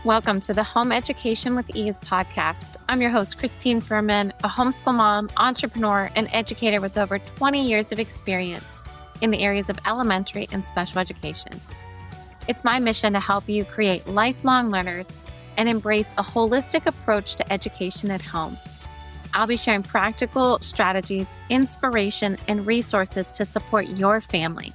Welcome to the Home Education with Ease podcast. I'm your host, Christine Furman, a homeschool mom, entrepreneur, and educator with over 20 years of experience in the areas of elementary and special education. It's my mission to help you create lifelong learners and embrace a holistic approach to education at home. I'll be sharing practical strategies, inspiration, and resources to support your family.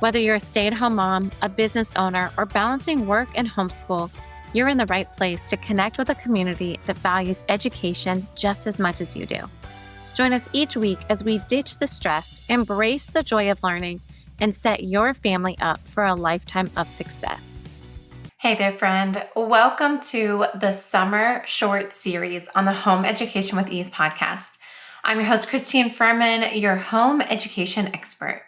Whether you're a stay-at-home mom, a business owner, or balancing work and homeschool, you're in the right place to connect with a community that values education just as much as you do. Join us each week as we ditch the stress, embrace the joy of learning, and set your family up for a lifetime of success. Hey there, friend. Welcome to the summer short series on the Home Education with Ease podcast. I'm your host, Christine Furman, your home education expert.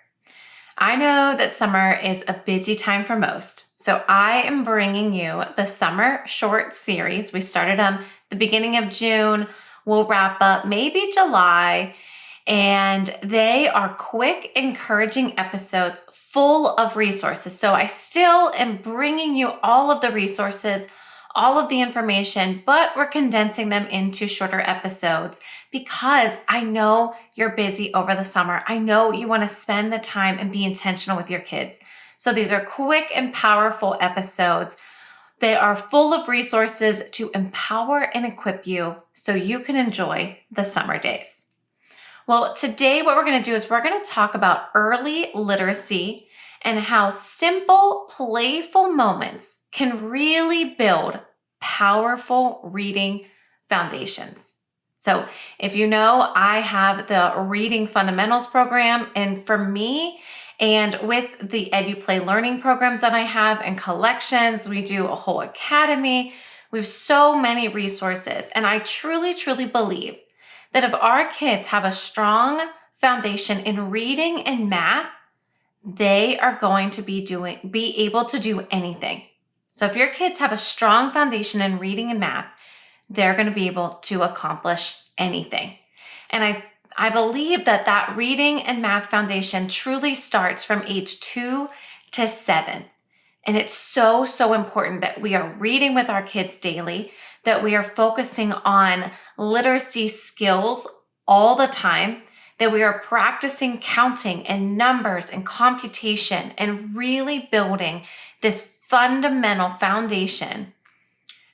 I know that summer is a busy time for most, so I am bringing you the summer short series. We started the beginning of June. We'll wrap up maybe July, and they are quick, encouraging episodes full of resources. So I still am bringing you all of the resources, all of the information, but we're condensing them into shorter episodes because I know you're busy over the summer. I know you want to spend the time and be intentional with your kids. So these are quick and powerful episodes. They are full of resources to empower and equip you so you can enjoy the summer days. Well, today what we're going to do is we're going to talk about early literacy and how simple, playful moments can really build powerful reading foundations. So if you know, I have the Reading Fundamentals program, and for me, and with the EduPlay Learning programs that I have and collections, we do a whole academy. We have so many resources, and I truly, truly believe that if our kids have a strong foundation in reading and math, they are going to be able to do anything. So if your kids have a strong foundation in reading and math, they're going to be able to accomplish anything. And I believe that reading and math foundation truly starts from age 2 to 7. And it's so, so important that we are reading with our kids daily, that we are focusing on literacy skills all the time, that we are practicing counting and numbers and computation and really building this fundamental foundation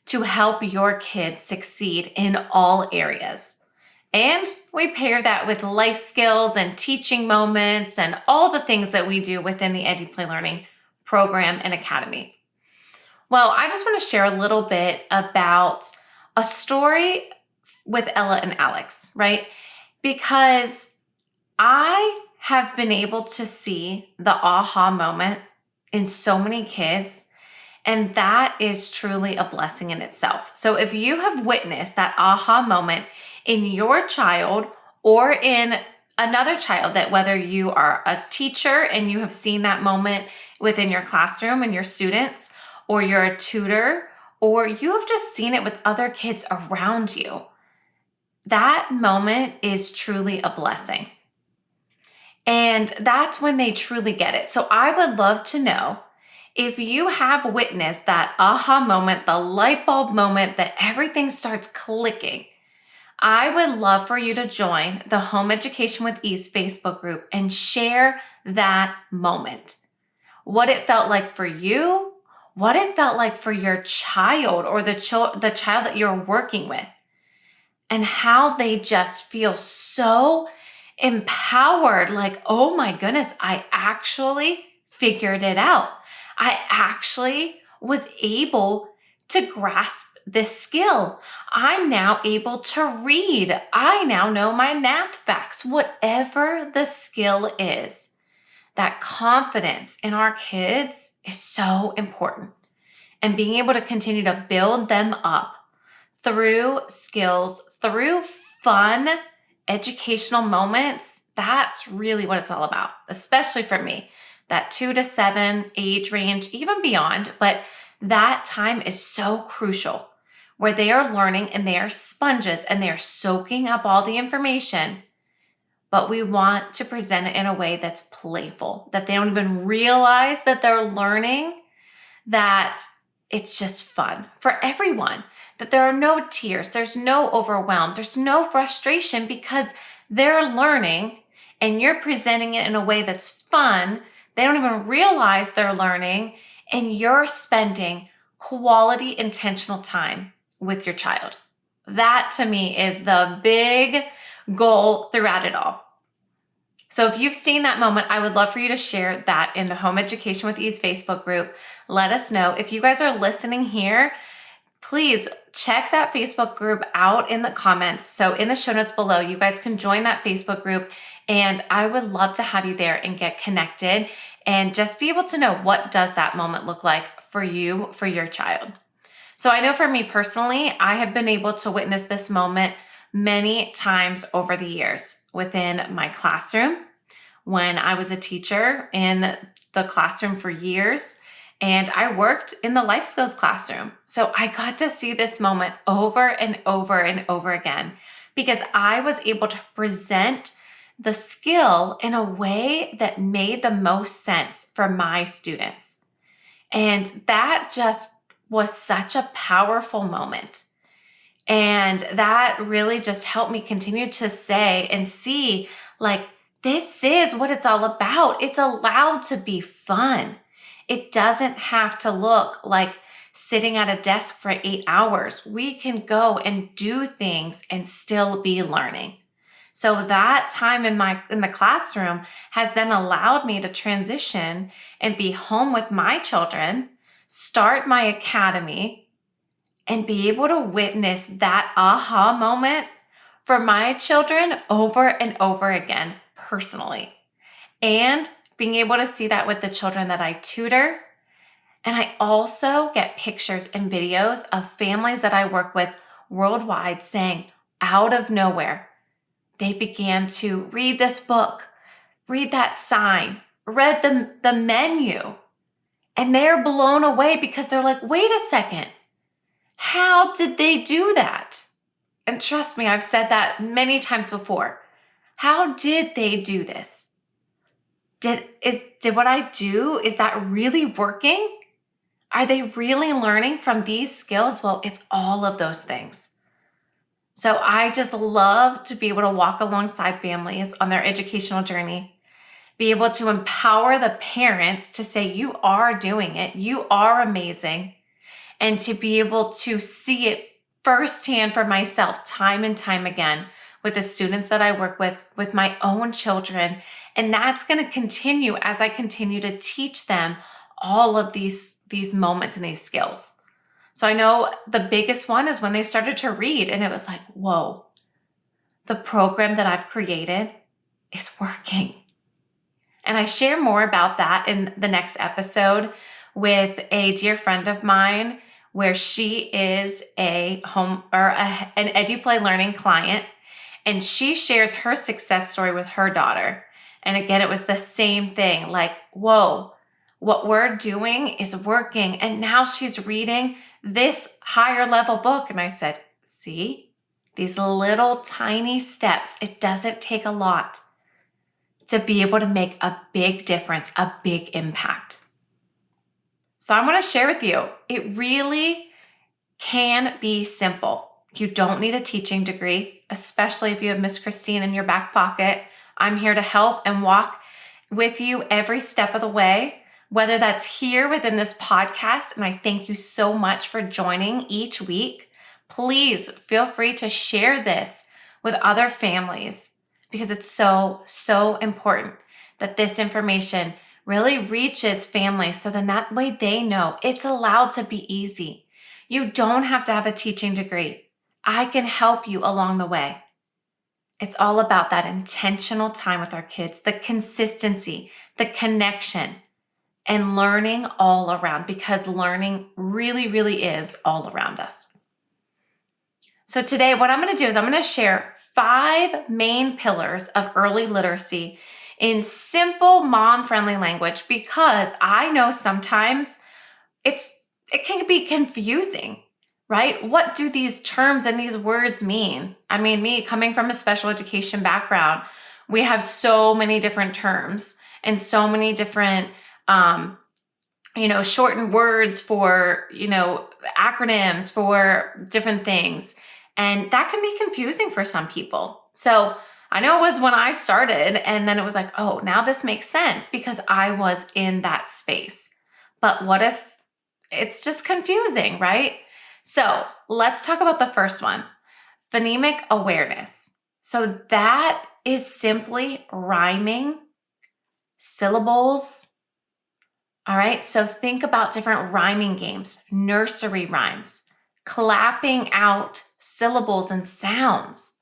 to help your kids succeed in all areas. And we pair that with life skills and teaching moments and all the things that we do within the EduPlay Learning program and academy. Well, I just want to share a little bit about a story with Ella and Alex, right? Because I have been able to see the aha moment in so many kids, and that is truly a blessing in itself. So if you have witnessed that aha moment in your child or in another child, that whether you are a teacher and you have seen that moment within your classroom and your students, or you're a tutor, or you have just seen it with other kids around you, that moment is truly a blessing. And that's when they truly get it. So I would love to know if you have witnessed that aha moment, the light bulb moment that everything starts clicking. I would love for you to join the Home Education with Ease Facebook group and share that moment. What it felt like for you, what it felt like for your child or the child that you're working with, and how they just feel so empowered, like, oh my goodness, I actually figured it out. I actually was able to grasp this skill. I'm now able to read. I now know my math facts, whatever the skill is. That confidence in our kids is so important. And being able to continue to build them up through skills, through fun, educational moments, that's really what it's all about, especially for me. That 2 to 7 age range, even beyond, but that time is so crucial where they are learning and they are sponges and they are soaking up all the information, but we want to present it in a way that's playful, that they don't even realize that they're learning, that it's just fun for everyone, that there are no tears, there's no overwhelm, there's no frustration because they're learning and you're presenting it in a way that's fun. They don't even realize they're learning, and you're spending quality, intentional time with your child. That to me is the big goal throughout it all. So if you've seen that moment, I would love for you to share that in the Home Education with Ease Facebook group. Let us know. If you guys are listening here, please check that Facebook group out in the comments. So in the show notes below, you guys can join that Facebook group, and I would love to have you there and get connected and just be able to know, what does that moment look like for you, for your child. So I know for me personally, I have been able to witness this moment many times over the years within my classroom, when I was a teacher in the classroom for years, and I worked in the life skills classroom. So I got to see this moment over and over and over again because I was able to present the skill in a way that made the most sense for my students. And that just was such a powerful moment. And that really just helped me continue to say and see, like, this is what it's all about. It's allowed to be fun. It doesn't have to look like sitting at a desk for 8 hours. We can go and do things and still be learning. So that time in the classroom has then allowed me to transition and be home with my children, start my academy, and be able to witness that aha moment for my children over and over again personally. And being able to see that with the children that I tutor. And I also get pictures and videos of families that I work with worldwide saying, out of nowhere, they began to read this book, read that sign, read the menu, and they're blown away because they're like, wait a second, how did they do that? And trust me, I've said that many times before. How did they do this? Did what I do, is that really working? Are they really learning from these skills? Well, it's all of those things. So I just love to be able to walk alongside families on their educational journey, be able to empower the parents to say, you are doing it, you are amazing, and to be able to see it firsthand for myself time and time again with the students that I work with my own children. And that's going to continue as I continue to teach them all of these moments and these skills. So I know the biggest one is when they started to read, and it was like, whoa, the program that I've created is working. And I share more about that in the next episode with a dear friend of mine, where she is an EduPlay Learning client, and she shares her success story with her daughter. And again, it was the same thing, like, whoa, what we're doing is working. And now she's reading this higher level book. And I said, see, these little tiny steps, it doesn't take a lot to be able to make a big difference, a big impact. So I want to share with you, it really can be simple. You don't need a teaching degree, especially if you have Miss Christine in your back pocket. I'm here to help and walk with you every step of the way, whether that's here within this podcast. And I thank you so much for joining each week. Please feel free to share this with other families, because it's so, so important that this information really reaches families, so then that way they know it's allowed to be easy. You don't have to have a teaching degree. I can help you along the way. It's all about that intentional time with our kids, the consistency, the connection, and learning all around, because learning really, really is all around us. So today, what I'm going to do is I'm going to share 5 main pillars of early literacy in simple, mom-friendly language, because I know sometimes it can be confusing, right? What do these terms and these words mean? I mean, me coming from a special education background, we have so many different terms and so many different shortened words for, acronyms for different things. And that can be confusing for some people. So I know it was when I started, and then it was like, oh, now this makes sense because I was in that space. But what if it's just confusing, right? So let's talk about the first one, phonemic awareness. So that is simply rhyming syllables. All right, so think about different rhyming games, nursery rhymes, clapping out syllables and sounds,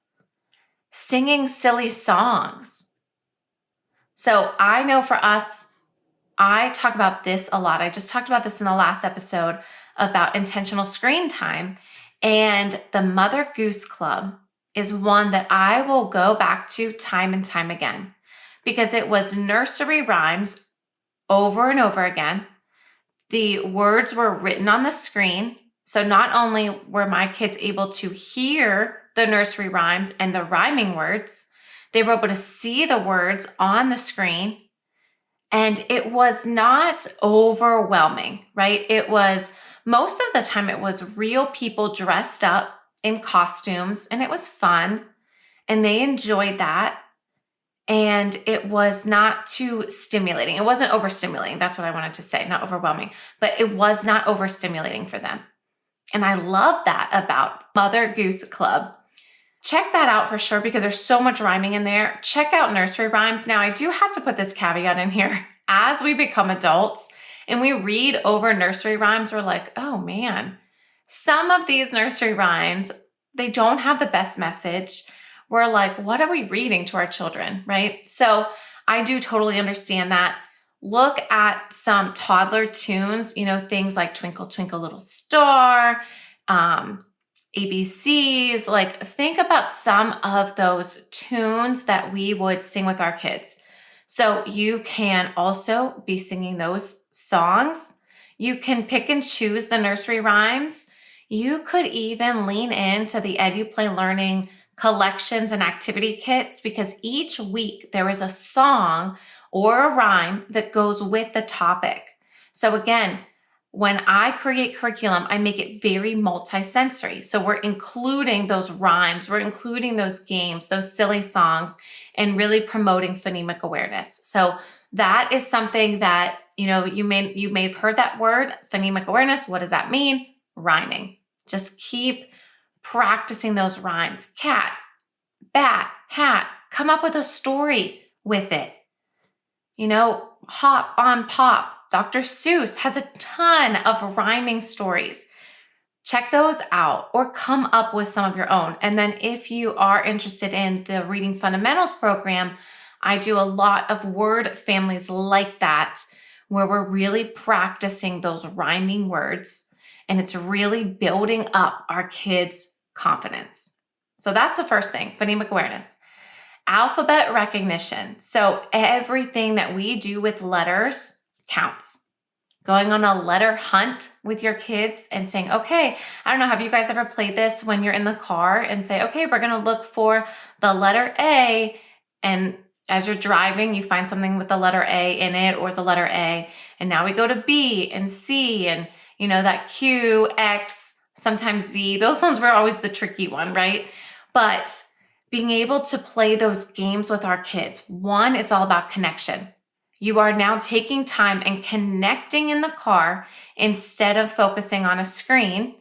singing silly songs. So I know for us, I talk about this a lot. I just talked about this in the last episode about intentional screen time. And the Mother Goose Club is one that I will go back to time and time again because it was nursery rhymes over and over again. The words were written on the screen. So not only were my kids able to hear the nursery rhymes and the rhyming words, they were able to see the words on the screen. And it was not overwhelming, right? It was, most of the time, it was real people dressed up in costumes, and it was fun. And they enjoyed that. And it was not too stimulating. It wasn't overstimulating. That's what I wanted to say, not overwhelming, but it was not overstimulating for them. And I love that about Mother Goose Club. Check that out for sure because there's so much rhyming in there. Check out nursery rhymes. Now, I do have to put this caveat in here. As we become adults and we read over nursery rhymes, we're like, oh man, some of these nursery rhymes, they don't have the best message. We're like, what are we reading to our children, right? So I do totally understand that. Look at some toddler tunes, things like Twinkle, Twinkle, Little Star, ABCs. Like, think about some of those tunes that we would sing with our kids. So you can also be singing those songs. You can pick and choose the nursery rhymes. You could even lean into the EduPlay Learning collections and activity kits because each week there is a song or a rhyme that goes with the topic. So again, when I create curriculum, I make it very multisensory. So we're including those rhymes, we're including those games, those silly songs, and really promoting phonemic awareness. So that is something that, you may have heard that word, phonemic awareness. What does that mean? Rhyming. Just keep practicing those rhymes. Cat, bat, hat. Come up with a story with it. Hop on pop. Dr. Seuss has a ton of rhyming stories. Check those out or come up with some of your own. And then if you are interested in the Reading Fundamentals program, I do a lot of word families like that, where we're really practicing those rhyming words, and it's really building up our kids' confidence. So that's the first thing, phonemic awareness. Alphabet recognition. So everything that we do with letters counts. Going on a letter hunt with your kids and saying, okay, I don't know, have you guys ever played this when you're in the car and say, okay, we're going to look for the letter A, and as you're driving, you find something with the letter A in it or the letter A, and now we go to B and C and that Q, X, sometimes Z. Those ones were always the tricky one, right? But being able to play those games with our kids, one, it's all about connection. You are now taking time and connecting in the car instead of focusing on a screen,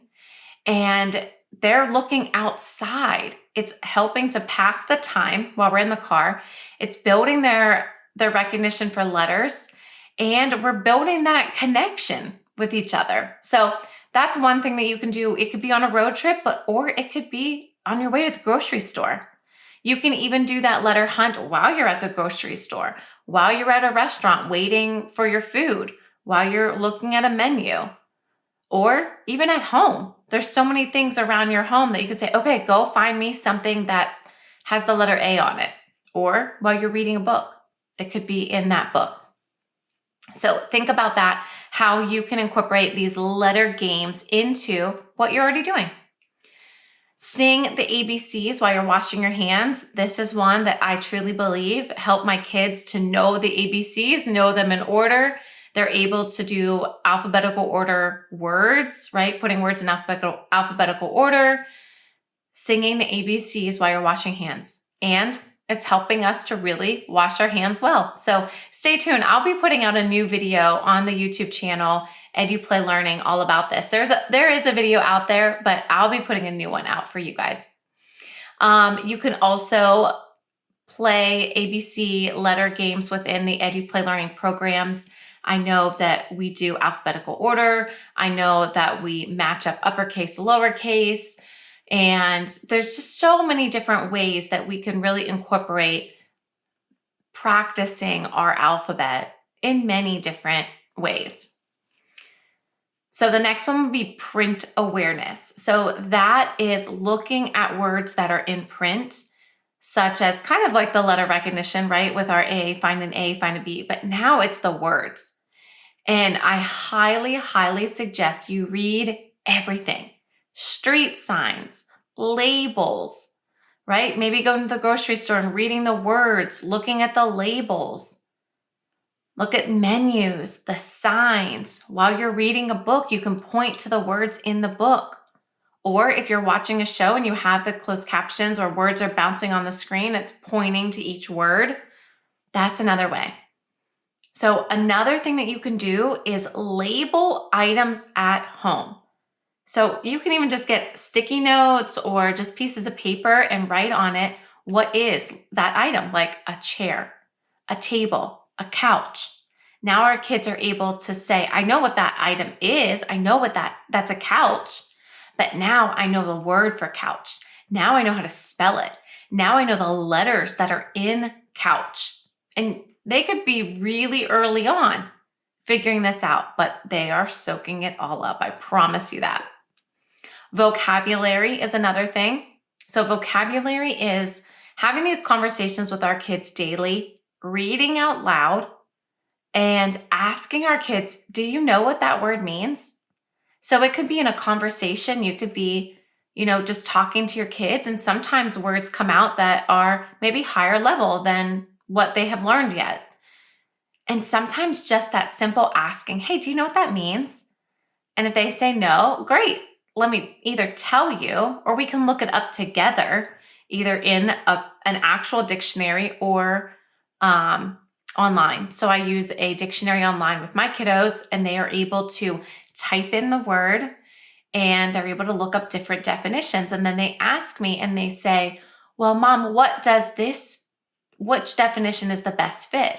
and they're looking outside. It's helping to pass the time while we're in the car. It's building their recognition for letters, and we're building that connection with each other. So that's one thing that you can do. It could be on a road trip, or it could be on your way to the grocery store. You can even do that letter hunt while you're at the grocery store, while you're at a restaurant waiting for your food, while you're looking at a menu, or even at home. There's so many things around your home that you could say, okay, go find me something that has the letter A on it. Or while you're reading a book, it could be in that book. So think about that, how you can incorporate these letter games into what you're already doing. Sing the ABCs while you're washing your hands. This is one that I truly believe helped my kids to know the ABCs, know them in order. They're able to do alphabetical order words, right? Putting words in alphabetical order, singing the ABCs while you're washing hands. And it's helping us to really wash our hands well. So stay tuned. I'll be putting out a new video on the YouTube channel, EduPlay Learning, all about this. There is a video out there, but I'll be putting a new one out for you guys. You can also play ABC letter games within the EduPlay Learning programs. I know that we do alphabetical order. I know that we match up uppercase, lowercase, and there's just so many different ways that we can really incorporate practicing our alphabet in many different ways. So the next one would be print awareness. So that is looking at words that are in print, such as kind of like the letter recognition, right? With our A, find an A, find a B, but now it's the words. And I highly, highly suggest you read everything. Street signs, labels, right? Maybe going to the grocery store and reading the words, looking at the labels. Look at menus, the signs. While you're reading a book, you can point to the words in the book. Or if you're watching a show and you have the closed captions or words are bouncing on the screen, it's pointing to each word. That's another way. So another thing that you can do is label items at home. So you can even just get sticky notes or just pieces of paper and write on it what is that item, like a chair, a table, a couch. Now our kids are able to say, I know what that item is. I know what that's a couch, but now I know the word for couch. Now I know how to spell it. Now I know the letters that are in couch. And they could be really early on figuring this out, but they are soaking it all up. I promise you that. Vocabulary is another thing. So vocabulary is having these conversations with our kids daily, reading out loud, and asking our kids, do you know what that word means? So it could be in a conversation. You could be, just talking to your kids, and sometimes words come out that are maybe higher level than what they have learned yet. And sometimes just that simple asking, hey, do you know what that means? And if they say no, great. Let me either tell you, or we can look it up together, either in an actual dictionary or online. So I use a dictionary online with my kiddos, and they are able to type in the word and they're able to look up different definitions. And then they ask me and they say, well, Mom, which definition is the best fit?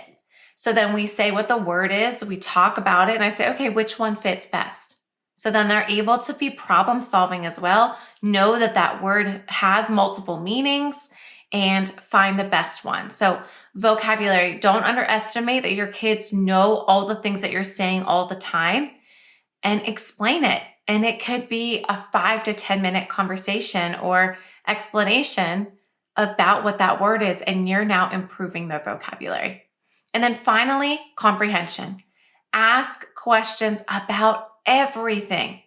So then we say what the word is, we talk about it, and I say, okay, which one fits best? So then they're able to be problem solving as well, know that that word has multiple meanings, and find the best one. So vocabulary, don't underestimate that your kids know all the things that you're saying all the time, and explain it. And it could be a 5 to 10 minute conversation or explanation about what that word is, and you're now improving their vocabulary. And then finally, comprehension. Ask questions about everything.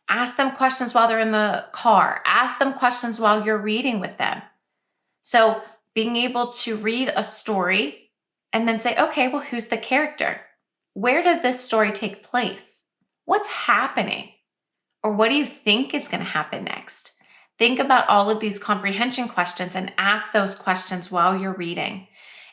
Ask them questions while they're in the car. Ask them questions while you're reading with them. So being able to read a story and then say, okay, well, who's the character? Where does this story take place? What's happening? Or what do you think is going to happen next? Think about all of these comprehension questions and ask those questions while you're reading.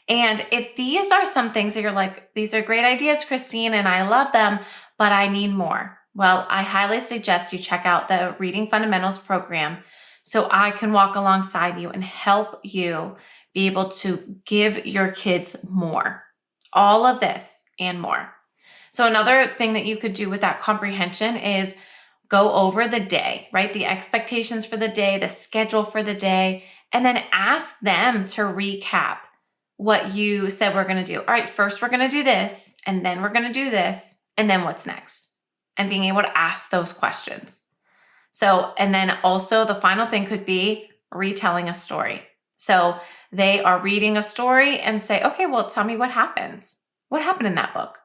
And if these are some things that you're like, these are great ideas, Christine, and I love them, but I need more. Well, I highly suggest you check out the Reading Fundamentals program so I can walk alongside you and help you be able to give your kids more. All of this and more. So another thing that you could do with that comprehension is go over the day, right? The expectations for the day, the schedule for the day, and then ask them to recap what you said we're going to do. All right, first we're going to do this, and then we're going to do this, and then what's next? And being able to ask those questions. So, and then also the final thing could be retelling a story. So they are reading a story and say, okay, well, tell me what happens. What happened in that book?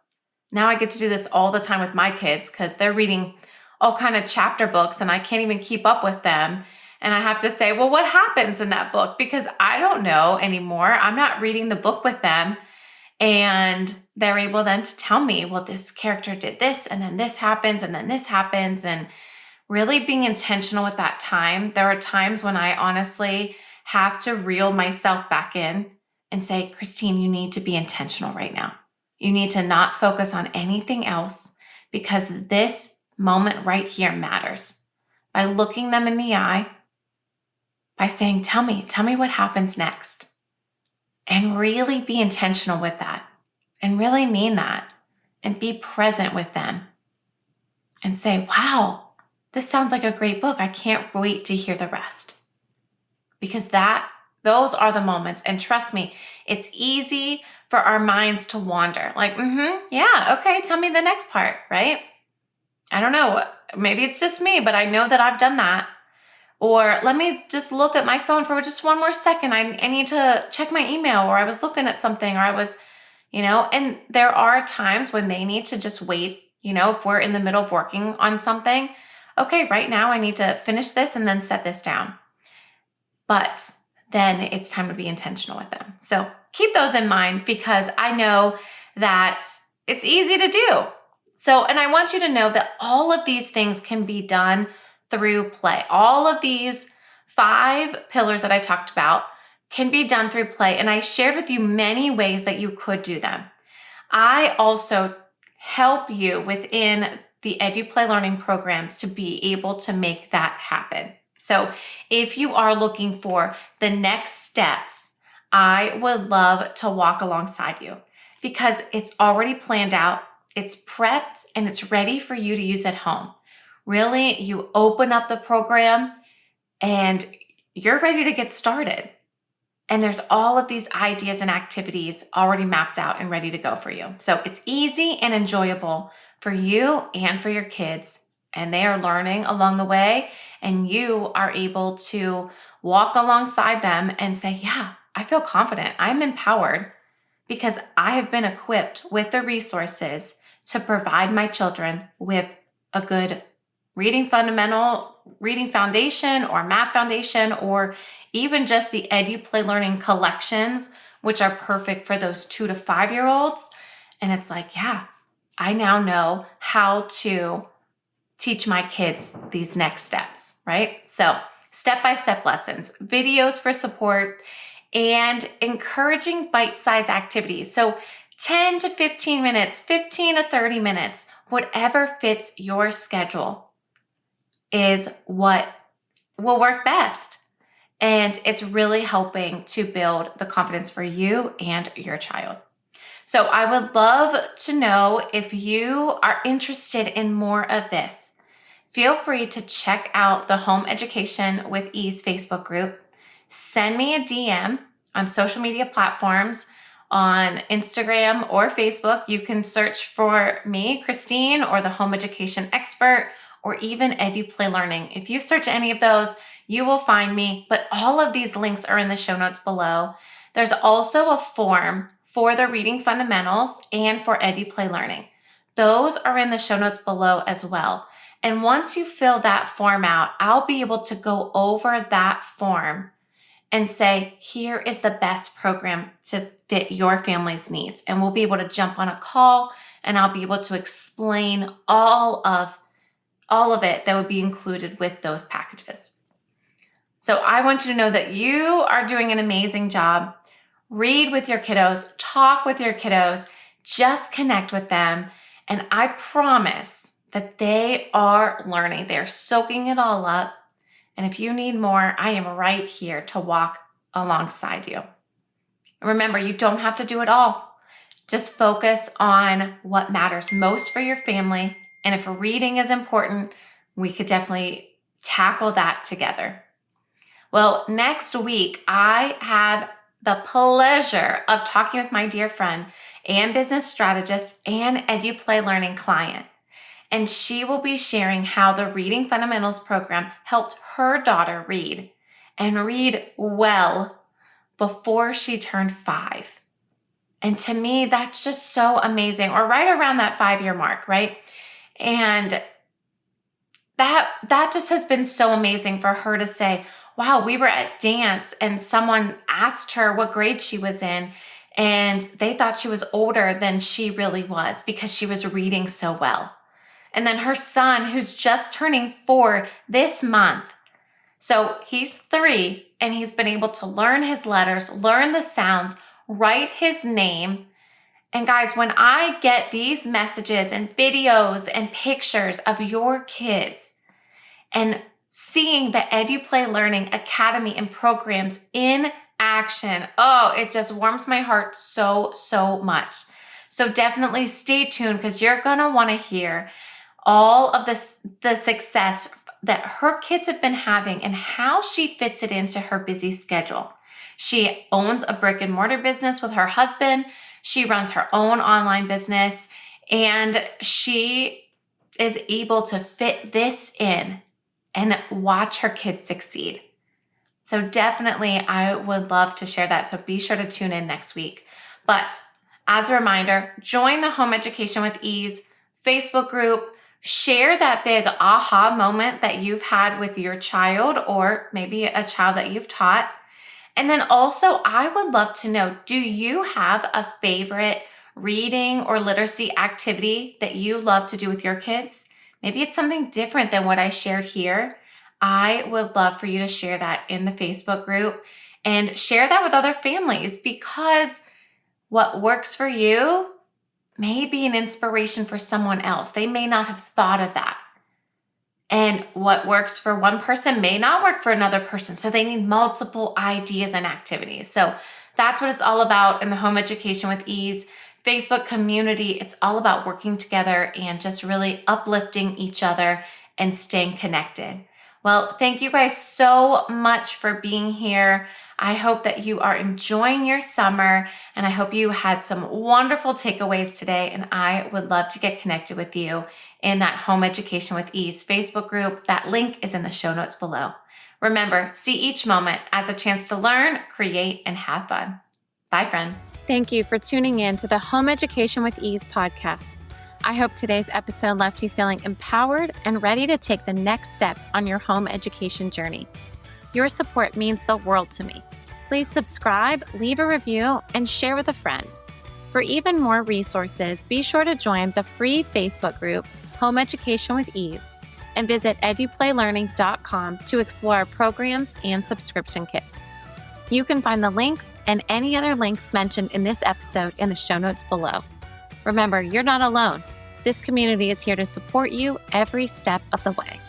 Now I get to do this all the time with my kids because they're reading all kind of chapter books and I can't even keep up with them. And I have to say, well, what happens in that book? Because I don't know anymore. I'm not reading the book with them. And they're able then to tell me, well, this character did this, and then this happens, and then this happens. And really being intentional with that time. There are times when I honestly have to reel myself back in and say, Christine, you need to be intentional right now. You need to not focus on anything else because this moment right here matters. By looking them in the eye, by saying, tell me what happens next. And really be intentional with that and really mean that and be present with them and say, wow, this sounds like a great book. I can't wait to hear the rest. Because those are the moments. And trust me, it's easy for our minds to wander. Like, yeah, okay, tell me the next part, right? I don't know. Maybe it's just me, but I know that I've done that. Or let me just look at my phone for just one more second. I need to check my email, or I was looking at something, or I was, and there are times when they need to just wait, if we're in the middle of working on something. Okay, right now I need to finish this and then set this down. But then it's time to be intentional with them. So keep those in mind because I know that it's easy to do. So, and I want you to know that all of these things can be done through play. All of these 5 pillars that I talked about can be done through play. And I shared with you many ways that you could do them. I also help you within the EduPlay Learning programs to be able to make that happen. So if you are looking for the next steps, I would love to walk alongside you because it's already planned out, it's prepped, and it's ready for you to use at home. Really, you open up the program and you're ready to get started. And there's all of these ideas and activities already mapped out and ready to go for you. So it's easy and enjoyable for you and for your kids. And they are learning along the way. And you are able to walk alongside them and say, yeah, I feel confident. I'm empowered because I have been equipped with the resources to provide my children with a good reading foundation or math foundation, or even just the EduPlay Learning collections, which are perfect for those 2 to 5-year-olds. And it's like, yeah, I now know how to teach my kids these next steps, right? So step-by-step lessons, videos for support, and encouraging bite-sized activities. So 10 to 15 minutes, 15 to 30 minutes, whatever fits your schedule is what will work best. And it's really helping to build the confidence for you and your child. So I would love to know if you are interested in more of this. Feel free to check out the Home Education with Ease Facebook group. Send me a DM on social media platforms on Instagram or Facebook. You can search for me, Christine, or the Home Education Expert, or even EduPlay Learning. If you search any of those, you will find me, but all of these links are in the show notes below. There's also a form for the reading fundamentals and for EduPlay Learning. Those are in the show notes below as well. And once you fill that form out, I'll be able to go over that form and say, here is the best program to fit your family's needs. And we'll be able to jump on a call and I'll be able to explain all of it that would be included with those packages. So I want you to know that you are doing an amazing job. Read with your kiddos, talk with your kiddos, just connect with them. And I promise that they are learning. They're soaking it all up. And if you need more, I am right here to walk alongside you. Remember, you don't have to do it all. Just focus on what matters most for your family. And if reading is important, we could definitely tackle that together. Well, next week, I have the pleasure of talking with my dear friend and business strategist and EduPlay Learning client. And she will be sharing how the Reading Fundamentals program helped her daughter read and read well before she turned 5. And to me, that's just so amazing, or right around that 5-year mark, right? And that just has been so amazing for her to say, wow, we were at dance and someone asked her what grade she was in. and they thought she was older than she really was because she was reading so well. And then her son, who's just turning 4 this month. So he's 3 and he's been able to learn his letters, learn the sounds, write his name. And guys, when I get these messages and videos and pictures of your kids and seeing the EduPlay Learning Academy and programs in action, oh, it just warms my heart so, so much. So definitely stay tuned because you're going to want to hear all of the success that her kids have been having and how she fits it into her busy schedule. She owns a brick and mortar business with her husband. She runs her own online business, and she is able to fit this in and watch her kids succeed. So definitely, I would love to share that. So be sure to tune in next week. But as a reminder, join the Home Education with Ease Facebook group. Share that big aha moment that you've had with your child or maybe a child that you've taught. And then also, I would love to know, do you have a favorite reading or literacy activity that you love to do with your kids? Maybe it's something different than what I shared here. I would love for you to share that in the Facebook group and share that with other families, because what works for you may be an inspiration for someone else. They may not have thought of that. And what works for one person may not work for another person. So they need multiple ideas and activities. So that's what it's all about in the Home Education with Ease Facebook community. It's all about working together and just really uplifting each other and staying connected. Well, thank you guys so much for being here. I hope that you are enjoying your summer, and I hope you had some wonderful takeaways today, and I would love to get connected with you in that Home Education with Ease Facebook group. That link is in the show notes below. Remember, see each moment as a chance to learn, create, and have fun. Bye, friend. Thank you for tuning in to the Home Education with Ease podcast. I hope today's episode left you feeling empowered and ready to take the next steps on your home education journey. Your support means the world to me. Please subscribe, leave a review, and share with a friend. For even more resources, be sure to join the free Facebook group, Home Education with Ease, and visit eduplaylearning.com to explore programs and subscription kits. You can find the links and any other links mentioned in this episode in the show notes below. Remember, you're not alone. This community is here to support you every step of the way.